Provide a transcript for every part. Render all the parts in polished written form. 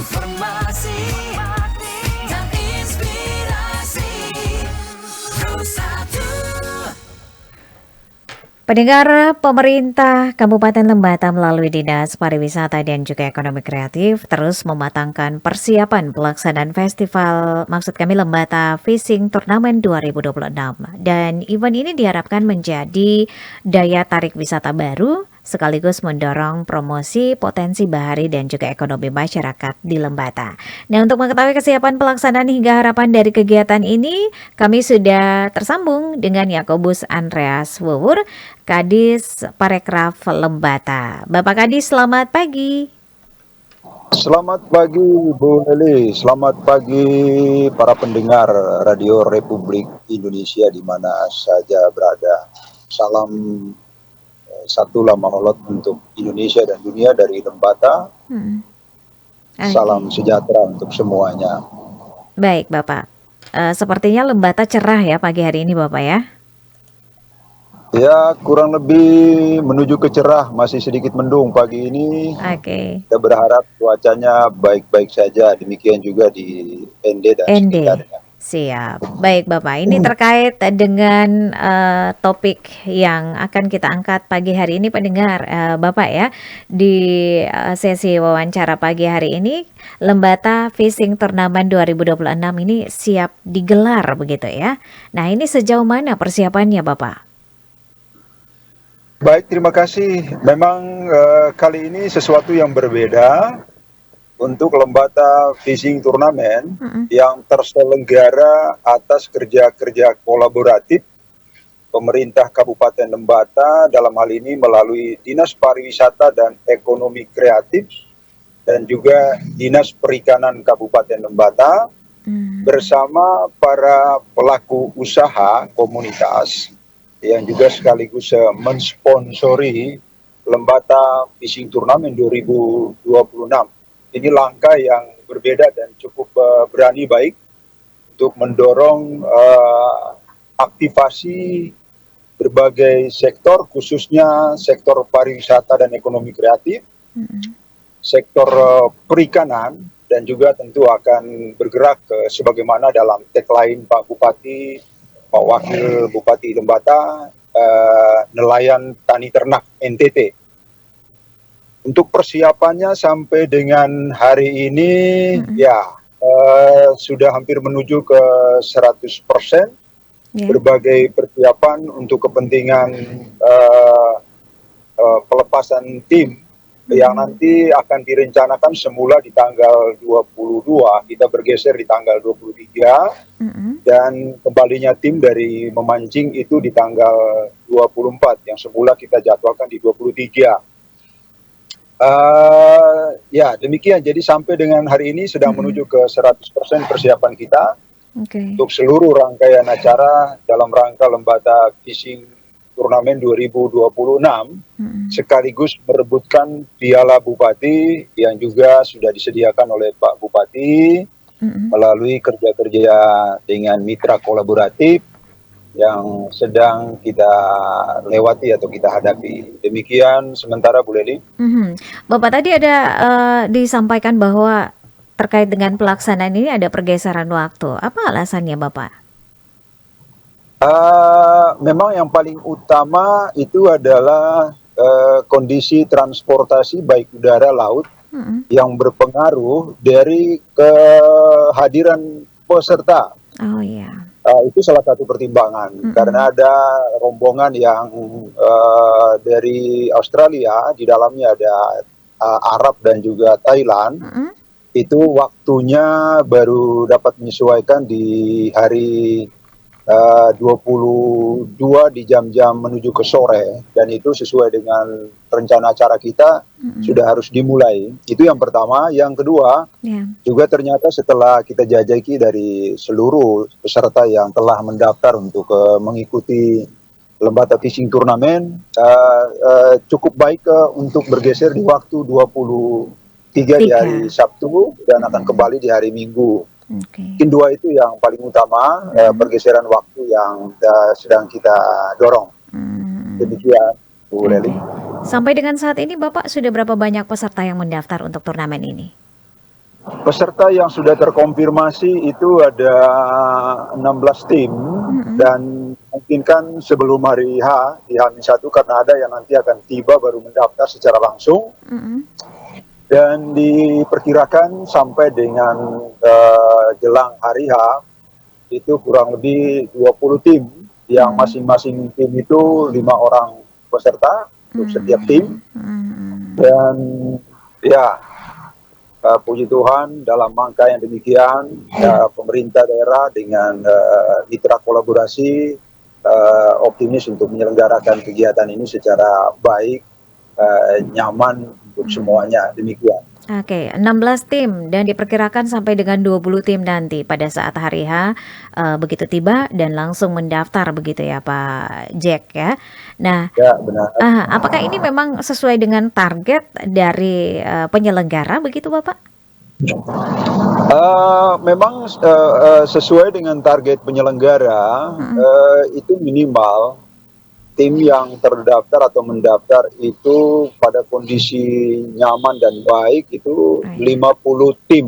informasi dan inspirasi. Satu. Pendengar, pemerintah Kabupaten Lembata melalui Dinas Pariwisata dan juga Ekonomi Kreatif terus mematangkan persiapan pelaksanaan festival, maksud kami Lembata Fishing Tournament 2026. Dan event ini diharapkan menjadi daya tarik wisata baru sekaligus mendorong promosi potensi bahari dan juga ekonomi masyarakat di Lembata. Nah, untuk mengetahui kesiapan pelaksanaan hingga harapan dari kegiatan ini, kami sudah tersambung dengan Yakobus Andreas Wuwur, Kadis Parekraf Lembata. Bapak Kadis, selamat pagi. Selamat pagi Bu Leli, selamat pagi para pendengar Radio Republik Indonesia di mana saja berada. Salam satu lama holot untuk Indonesia dan dunia dari Lembata. Salam Oke. sejahtera untuk semuanya. Baik Bapak, sepertinya Lembata cerah ya pagi hari ini Bapak ya. Ya, kurang lebih menuju ke cerah, masih sedikit mendung pagi ini. Oke. Kita berharap cuacanya baik-baik saja, demikian juga di ND dan ND. sekitarnya. Siap. Baik Bapak, ini terkait dengan topik yang akan kita angkat pagi hari ini pendengar Bapak ya. Di sesi wawancara pagi hari ini, Lembata Fishing Tournament 2026 ini siap digelar begitu ya. Nah, ini sejauh mana persiapannya Bapak? Baik, terima kasih. Memang kali ini sesuatu yang berbeda untuk Lembata Fishing Tournament yang terselenggara atas kerja-kerja kolaboratif pemerintah Kabupaten Lembata, dalam hal ini melalui Dinas Pariwisata dan Ekonomi Kreatif dan juga Dinas Perikanan Kabupaten Lembata bersama para pelaku usaha komunitas yang juga sekaligus mensponsori Lembata Fishing Tournament 2026. Ini langkah yang berbeda dan cukup berani baik untuk mendorong aktivasi berbagai sektor, khususnya sektor pariwisata dan ekonomi kreatif, sektor perikanan, dan juga tentu akan bergerak sebagaimana dalam tagline Pak Bupati, Pak Wakil Bupati Lembata, nelayan tani ternak NTT. Untuk persiapannya sampai dengan hari ini sudah hampir menuju ke 100%. Berbagai persiapan untuk kepentingan pelepasan tim yang nanti akan direncanakan semula di tanggal 22, kita bergeser di tanggal 23, dan kembalinya tim dari memancing itu di tanggal 24, yang semula kita jadwalkan di 23. Ya, demikian. Jadi sampai dengan hari ini sedang menuju ke 100% persiapan kita untuk seluruh rangkaian acara dalam rangka Lembata Fishing Turnamen 2026, sekaligus merebutkan Piala Bupati yang juga sudah disediakan oleh Pak Bupati melalui kerja-kerja dengan mitra kolaboratif yang sedang kita lewati atau kita hadapi. Demikian sementara Bu Leli. Bapak tadi ada disampaikan bahwa terkait dengan pelaksanaan ini ada pergeseran waktu. Apa alasannya Bapak? Memang yang paling utama itu adalah kondisi transportasi baik udara laut yang berpengaruh dari kehadiran peserta. Oh iya. Itu salah satu pertimbangan karena ada rombongan yang dari Australia, di dalamnya ada Arab dan juga Thailand. Itu waktunya baru dapat menyesuaikan di hari 22 di jam-jam menuju ke sore, dan itu sesuai dengan rencana acara kita sudah harus dimulai. Itu yang pertama. Yang kedua, juga ternyata setelah kita jajaki dari seluruh peserta yang telah mendaftar untuk mengikuti Lembata Fishing Tournament, cukup baik untuk bergeser di waktu 23 di hari Sabtu dan akan kembali di hari Minggu. Mungkin dua itu yang paling utama, pergeseran waktu yang sedang kita dorong. Demikian, Bu Leli. Sampai dengan saat ini Bapak sudah berapa banyak peserta yang mendaftar untuk turnamen ini? Peserta yang sudah terkonfirmasi itu ada 16 tim dan mungkin kan sebelum hari H di H-1 karena ada yang nanti akan tiba baru mendaftar secara langsung dan diperkirakan sampai dengan jelang hari H itu kurang lebih 20 tim yang masing-masing tim itu 5 orang peserta untuk setiap tim dan ya puji Tuhan dalam angka yang demikian pemerintah daerah dengan mitra kolaborasi optimis untuk menyelenggarakan kegiatan ini secara baik, nyaman untuk semuanya, demikian. Oke, 16 tim dan diperkirakan sampai dengan 20 tim nanti pada saat hari H begitu tiba dan langsung mendaftar begitu ya Pak Jack ya. Nah, Ya, benar. apakah ini memang sesuai dengan target dari penyelenggara begitu Bapak? Memang sesuai dengan target penyelenggara itu minimal tim yang terdaftar atau mendaftar itu pada kondisi nyaman dan baik itu 50 tim.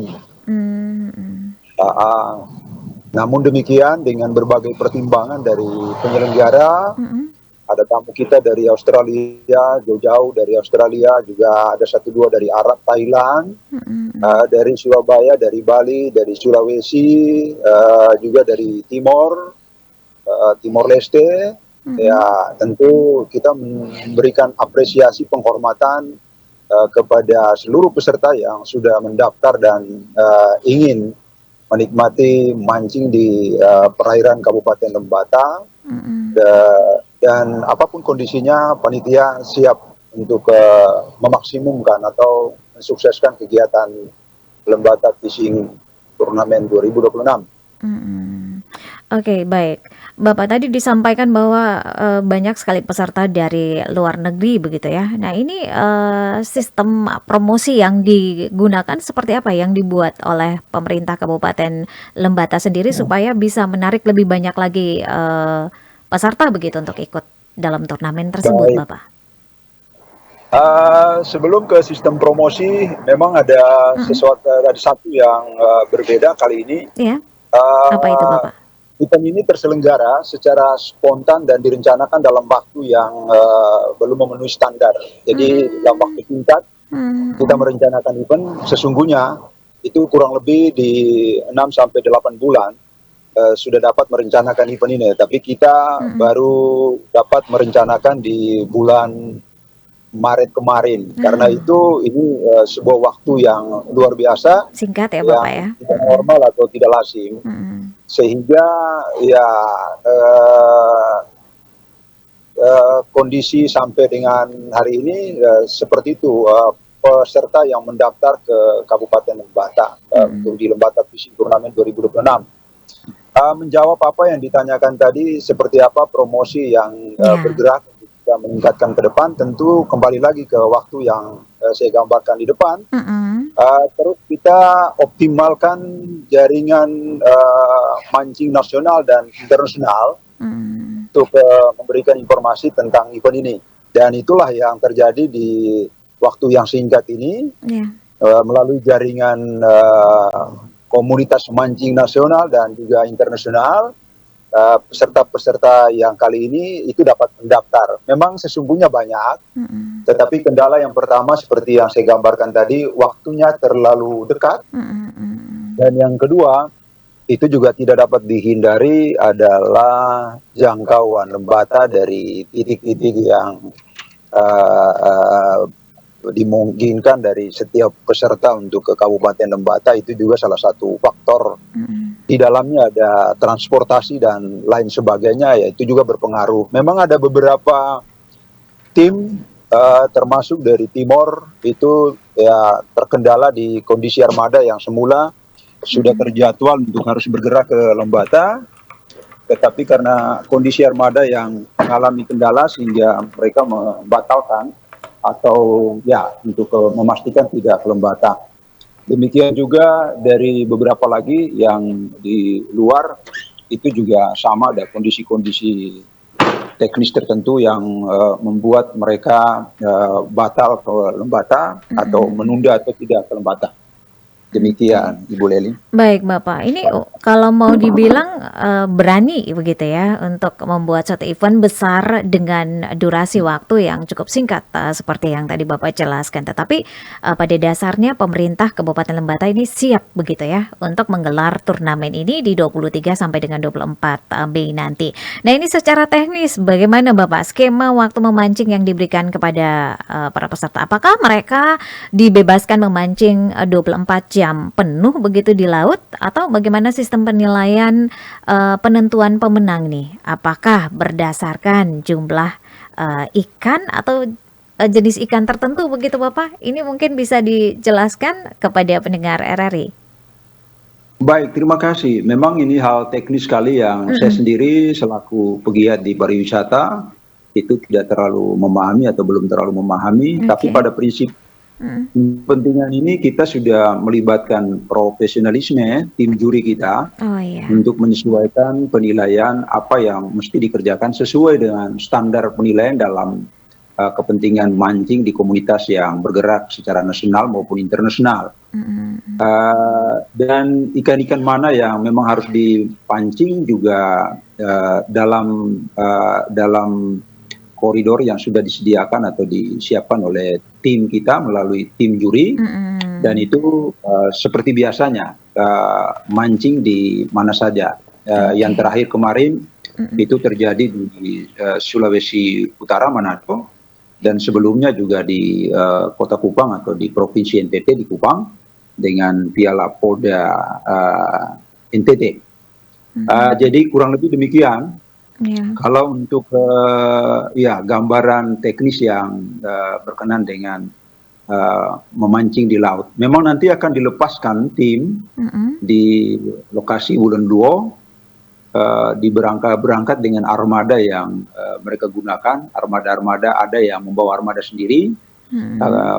Namun demikian dengan berbagai pertimbangan dari penyelenggara, ada tamu kita dari Australia, jauh-jauh dari Australia, juga ada 1-2 dari Arab, Thailand, dari Surabaya, dari Bali, dari Sulawesi, juga dari Timor Leste. Ya, tentu kita memberikan apresiasi penghormatan kepada seluruh peserta yang sudah mendaftar dan ingin menikmati mancing di perairan Kabupaten Lembata. Dan apapun kondisinya, panitia siap untuk memaksimumkan atau mensukseskan kegiatan Lembata Fishing Turnamen 2026. Oke, baik. Bapak tadi disampaikan bahwa banyak sekali peserta dari luar negeri begitu ya. Nah, ini sistem promosi yang digunakan seperti apa yang dibuat oleh pemerintah Kabupaten Lembata sendiri supaya bisa menarik lebih banyak lagi peserta begitu untuk ikut dalam turnamen tersebut, Baik. Bapak? Sebelum ke sistem promosi, memang ada satu yang berbeda kali ini. Iya. Apa itu, Bapak? Event ini terselenggara secara spontan dan direncanakan dalam waktu yang belum memenuhi standar. Jadi dalam waktu singkat kita merencanakan event, sesungguhnya itu kurang lebih di 6-8 bulan sudah dapat merencanakan event ini. Tapi kita baru dapat merencanakan di bulan Maret kemarin. Karena itu ini sebuah waktu yang luar biasa, Singkat ya Bapak ya. yang tidak normal atau tidak lazim. Sehingga ya kondisi sampai dengan hari ini seperti itu, peserta yang mendaftar ke Kabupaten Lembata untuk di Lembata Fishing Turnamen 2026. Menjawab apa yang ditanyakan tadi, seperti apa promosi yang bergerak untuk meningkatkan ke depan, tentu kembali lagi ke waktu yang saya gambarkan di depan. Terus kita optimalkan jaringan mancing nasional dan internasional untuk memberikan informasi tentang event ini. Dan itulah yang terjadi di waktu yang singkat ini, melalui jaringan komunitas mancing nasional dan juga internasional. Peserta-peserta yang kali ini itu dapat mendaftar. Memang sesungguhnya banyak, tetapi kendala yang pertama seperti yang saya gambarkan tadi, waktunya terlalu dekat. Dan yang kedua, itu juga tidak dapat dihindari adalah jangkauan Lembata dari titik-titik yang dimungkinkan dari setiap peserta untuk ke Kabupaten Lembata. Itu juga salah satu faktor. Di dalamnya ada transportasi dan lain sebagainya, ya itu juga berpengaruh. Memang ada beberapa tim termasuk dari Timor itu ya terkendala di kondisi armada yang semula sudah terjadwal untuk harus bergerak ke Lembata, tetapi karena kondisi armada yang mengalami kendala sehingga mereka membatalkan atau ya untuk memastikan tidak ke Lembata. Demikian juga dari beberapa lagi yang di luar itu juga sama, ada kondisi-kondisi teknis tertentu yang membuat mereka batal ke Lembata atau menunda atau tidak ke Lembata. Demikian, Ibu Leli. Baik Bapak, ini kalau mau dibilang berani begitu ya untuk membuat satu event besar dengan durasi waktu yang cukup singkat seperti yang tadi Bapak jelaskan. Tetapi pada dasarnya pemerintah Kabupaten Lembata ini siap begitu ya untuk menggelar turnamen ini di 23 sampai dengan 24 Mei nanti. Nah ini secara teknis bagaimana Bapak skema waktu memancing yang diberikan kepada para peserta? Apakah mereka dibebaskan memancing 24 jam penuh begitu di laut atau bagaimana sistem penilaian penentuan pemenang nih? Apakah berdasarkan jumlah ikan atau jenis ikan tertentu begitu Bapak? Ini mungkin bisa dijelaskan kepada pendengar RRI. Baik, terima kasih. Memang ini hal teknis sekali yang saya sendiri selaku pegiat di pariwisata itu tidak terlalu memahami atau belum terlalu memahami. Tapi pada prinsip kepentingan ini kita sudah melibatkan profesionalisme tim juri kita untuk menyesuaikan penilaian apa yang mesti dikerjakan sesuai dengan standar penilaian dalam kepentingan mancing di komunitas yang bergerak secara nasional maupun internasional. Dan ikan-ikan mana yang memang harus dipancing juga dalam koridor yang sudah disediakan atau disiapkan oleh tim kita melalui tim juri, dan itu seperti biasanya mancing di mana saja. Yang terakhir kemarin itu terjadi di Sulawesi Utara, Manado, dan sebelumnya juga di Kota Kupang atau di Provinsi NTT di Kupang dengan Piala Polda NTT. Jadi kurang lebih demikian. Kalau untuk gambaran teknis yang berkenan dengan memancing di laut, memang nanti akan dilepaskan tim di lokasi Wulan Duo, berangkat dengan armada yang mereka gunakan. Armada ada yang membawa armada sendiri,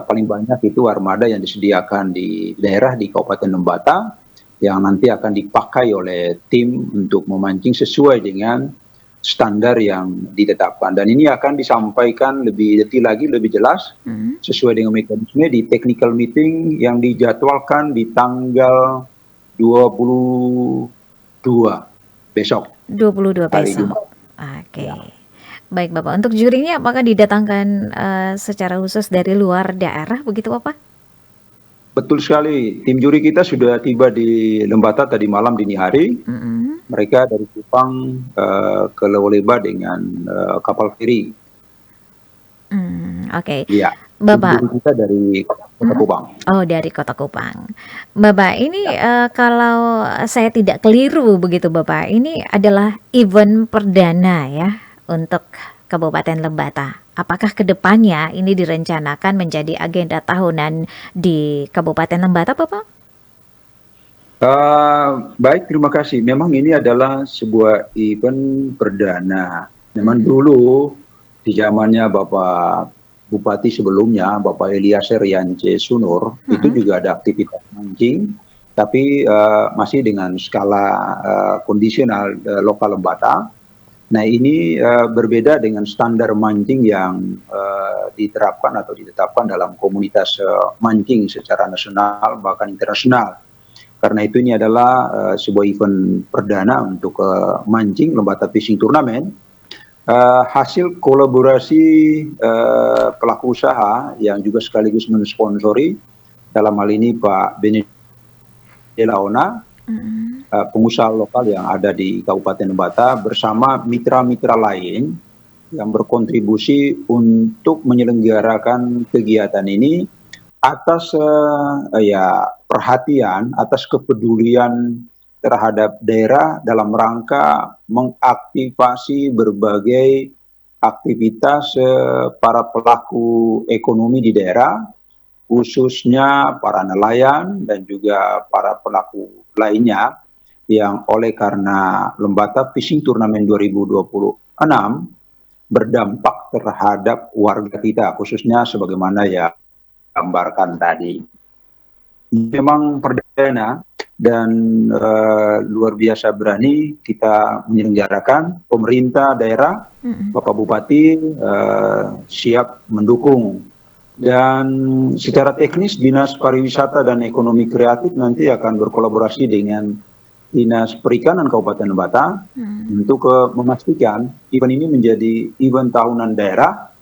paling banyak itu armada yang disediakan di daerah di Kabupaten Lembata yang nanti akan dipakai oleh tim untuk memancing sesuai dengan standar yang ditetapkan, dan ini akan disampaikan lebih detail lagi, lebih jelas sesuai dengan mekanisme di technical meeting yang dijadwalkan di tanggal 22 besok. 22 besok. Oke. Baik Bapak, untuk jurinya apakah didatangkan secara khusus dari luar daerah begitu Bapak? Betul sekali, tim juri kita sudah tiba di Lembata tadi malam dini hari. Mereka dari Kupang ke Lewoleba dengan kapal feri. Oke. Iya. Bapak. Tim juri kita dari Kota Kupang. Oh, dari Kota Kupang. Bapak, ini kalau saya tidak keliru begitu Bapak, ini adalah event perdana ya untuk Kabupaten Lembata. Apakah kedepannya ini direncanakan menjadi agenda tahunan di Kabupaten Lembata, Bapak? Baik, terima kasih. Memang ini adalah sebuah event perdana. Memang dulu di zamannya Bapak Bupati sebelumnya, Bapak Eliezer Yance Sunur, itu juga ada aktivitas mancing, tapi masih dengan skala kondisional lokal Lembata. Nah ini berbeda dengan standar mancing yang diterapkan atau ditetapkan dalam komunitas mancing secara nasional bahkan internasional. Karena itu ini adalah sebuah event perdana untuk mancing Lembata Fishing Tournament. Hasil kolaborasi pelaku usaha yang juga sekaligus mensponsori, dalam hal ini Pak Beni Delaona, pengusaha lokal yang ada di Kabupaten Lembata bersama mitra-mitra lain yang berkontribusi untuk menyelenggarakan kegiatan ini atas perhatian, atas kepedulian terhadap daerah dalam rangka mengaktifasi berbagai aktivitas para pelaku ekonomi di daerah, khususnya para nelayan dan juga para pelaku lainnya yang oleh karena Lembata Fishing Tournament 2026 berdampak terhadap warga kita, khususnya sebagaimana yang gambarkan tadi. Memang perdana dan luar biasa berani kita menyelenggarakan. Pemerintah daerah, Bapak Bupati siap mendukung Dan secara teknis Dinas Pariwisata dan Ekonomi Kreatif nanti akan berkolaborasi dengan Dinas Perikanan Kabupaten Lembata untuk memastikan event ini menjadi event tahunan daerah.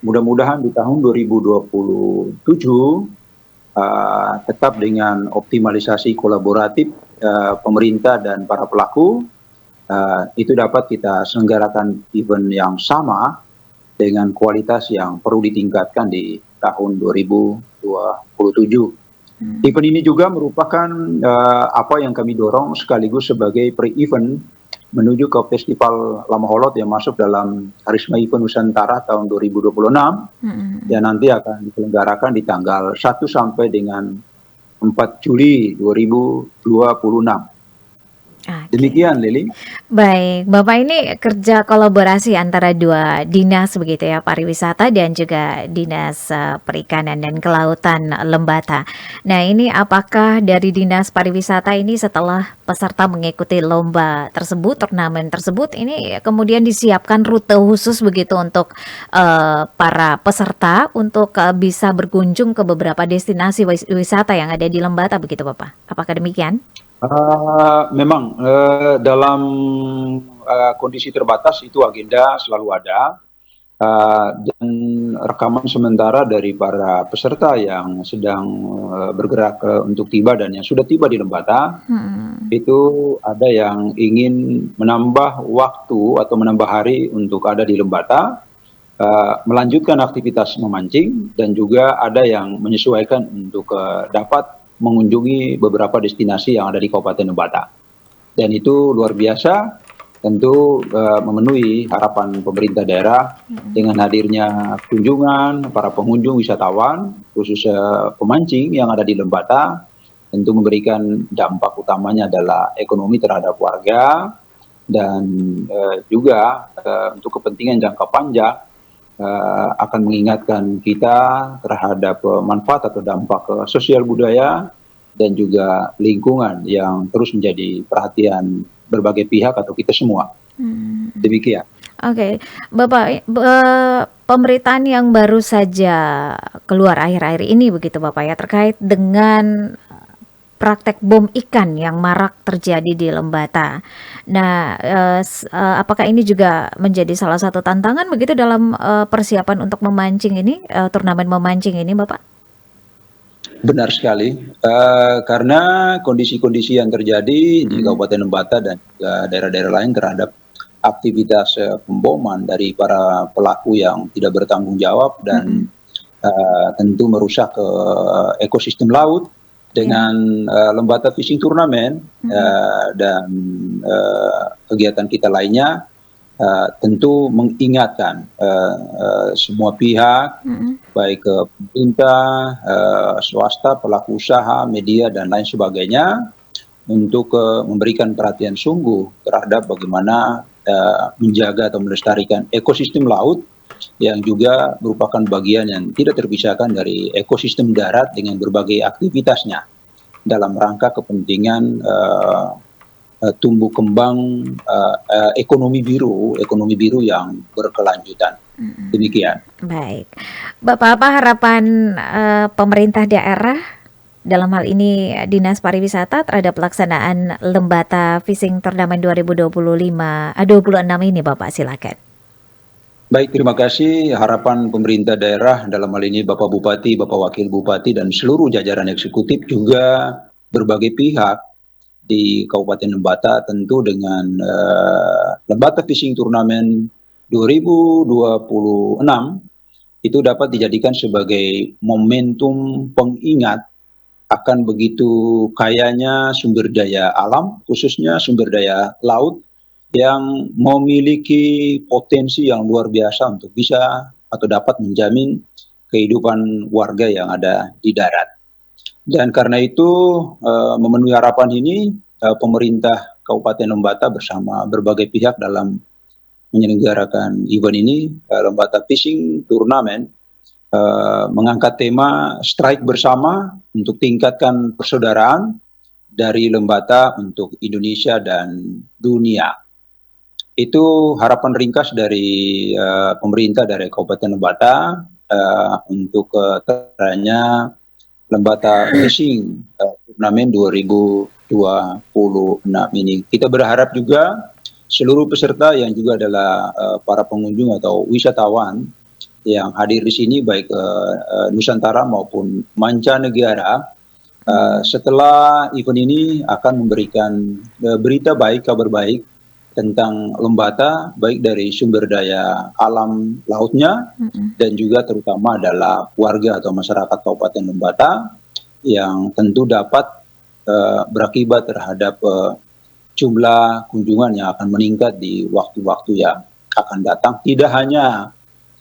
Mudah-mudahan di tahun 2027 tetap dengan optimalisasi kolaboratif pemerintah dan para pelaku itu dapat kita selenggarakan event yang sama dengan kualitas yang perlu ditingkatkan di tahun 2027. Event ini juga merupakan apa yang kami dorong sekaligus sebagai pre-event menuju ke Festival Lamaholot yang masuk dalam Karisma Event Nusantara tahun 2026 yang nanti akan diselenggarakan di tanggal 1 sampai dengan 4 Juli 2026. Demikian, Lili. Baik, Bapak ini kerja kolaborasi antara dua dinas begitu ya, pariwisata dan juga dinas perikanan dan kelautan Lembata. Nah ini apakah dari dinas pariwisata ini setelah peserta mengikuti lomba tersebut, turnamen tersebut, ini kemudian disiapkan rute khusus begitu untuk para peserta untuk bisa berkunjung ke beberapa destinasi wisata yang ada di Lembata begitu Bapak? Apakah demikian? Memang dalam kondisi terbatas itu agenda selalu ada dan rekaman sementara dari para peserta yang sedang bergerak untuk tiba dan yang sudah tiba di Lembata itu ada yang ingin menambah waktu atau menambah hari untuk ada di Lembata, melanjutkan aktivitas memancing dan juga ada yang menyesuaikan untuk dapat mengunjungi beberapa destinasi yang ada di Kabupaten Lembata. Dan itu luar biasa, tentu memenuhi harapan pemerintah daerah dengan hadirnya kunjungan para pengunjung wisatawan, khusus pemancing yang ada di Lembata, tentu memberikan dampak utamanya adalah ekonomi terhadap warga dan juga untuk kepentingan jangka panjang akan mengingatkan kita terhadap manfaat atau dampak sosial budaya dan juga lingkungan yang terus menjadi perhatian berbagai pihak atau kita semua. Demikian. Oke, Bapak, pemberitaan yang baru saja keluar akhir-akhir ini begitu Bapak ya, terkait dengan praktek bom ikan yang marak terjadi di Lembata. Nah, apakah ini juga menjadi salah satu tantangan begitu dalam persiapan untuk memancing ini, turnamen memancing ini, Bapak? Benar sekali, karena kondisi-kondisi yang terjadi di Kabupaten Lembata dan daerah-daerah lain terhadap aktivitas pemboman dari para pelaku yang tidak bertanggung jawab dan tentu merusak ekosistem laut. Dengan Lembata Fishing Turnamen dan kegiatan kita lainnya, tentu mengingatkan semua pihak, baik pemerintah, swasta, pelaku usaha, media, dan lain sebagainya, untuk memberikan perhatian sungguh terhadap bagaimana menjaga atau melestarikan ekosistem laut yang juga merupakan bagian yang tidak terpisahkan dari ekosistem darat dengan berbagai aktivitasnya dalam rangka kepentingan tumbuh kembang ekonomi biru yang berkelanjutan. Demikian. Baik, Bapak, apa harapan pemerintah daerah dalam hal ini Dinas Pariwisata terhadap pelaksanaan Lembata Fishing Turnamen 2026 ini, Bapak? Silakan. Baik, terima kasih. Harapan pemerintah daerah dalam hal ini Bapak Bupati, Bapak Wakil Bupati, dan seluruh jajaran eksekutif juga berbagai pihak di Kabupaten Lembata tentu dengan Lembata Fishing Turnamen 2026 itu dapat dijadikan sebagai momentum pengingat akan begitu kayanya sumber daya alam, khususnya sumber daya laut, yang memiliki potensi yang luar biasa untuk bisa atau dapat menjamin kehidupan warga yang ada di darat. Dan karena itu memenuhi harapan ini, pemerintah Kabupaten Lembata bersama berbagai pihak dalam menyelenggarakan event ini, Lembata Fishing Turnamen, mengangkat tema strike bersama untuk tingkatkan persaudaraan dari Lembata untuk Indonesia dan dunia. Itu harapan ringkas dari pemerintah dari Kabupaten Lembata untuk teranya Lembata Fishing Turnamen 2026 ini. Kita berharap juga seluruh peserta yang juga adalah para pengunjung atau wisatawan yang hadir di sini baik Nusantara maupun mancanegara, setelah event ini akan memberikan berita baik, kabar baik tentang Lembata, baik dari sumber daya alam lautnya dan juga terutama adalah warga atau masyarakat Kabupaten Lembata yang tentu dapat berakibat terhadap jumlah kunjungan yang akan meningkat di waktu-waktu yang akan datang. Tidak hanya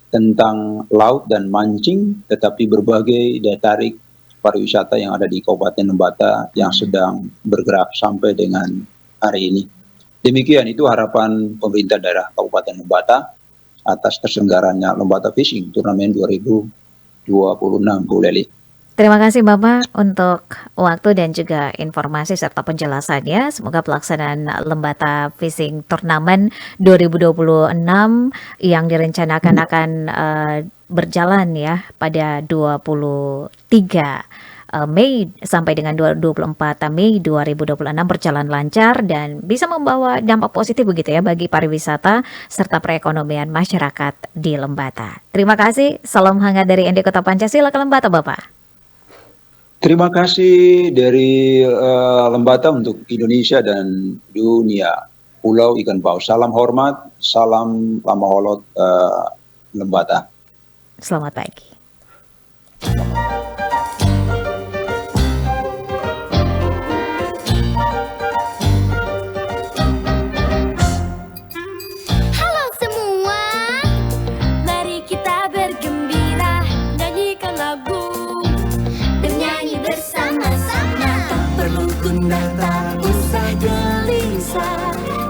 tentang laut dan mancing, tetapi berbagai daya tarik pariwisata yang ada di Kabupaten Lembata yang sedang bergerak sampai dengan hari ini. Demikian itu harapan pemerintah daerah Kabupaten Lembata atas terselenggaranya Lembata Fishing Turnamen 2026, Bu Leli. Terima kasih Bapak untuk waktu dan juga informasi serta penjelasannya. Semoga pelaksanaan Lembata Fishing Turnamen 2026 yang direncanakan akan berjalan ya pada 23 Mei sampai dengan 24 Mei 2026 berjalan lancar dan bisa membawa dampak positif begitu ya bagi pariwisata serta perekonomian masyarakat di Lembata. Terima kasih, salam hangat dari ND Kota Pancasila ke Lembata Bapak. Terima kasih dari Lembata untuk Indonesia dan dunia. Pulau Ikan Paus. Salam hormat, salam lama holot Lembata. Selamat pagi. Halo semua, mari kita bergembira, nyanyikan lagu, bernyanyi bersama-sama. Tak perlu gundah, tak usah gelisah.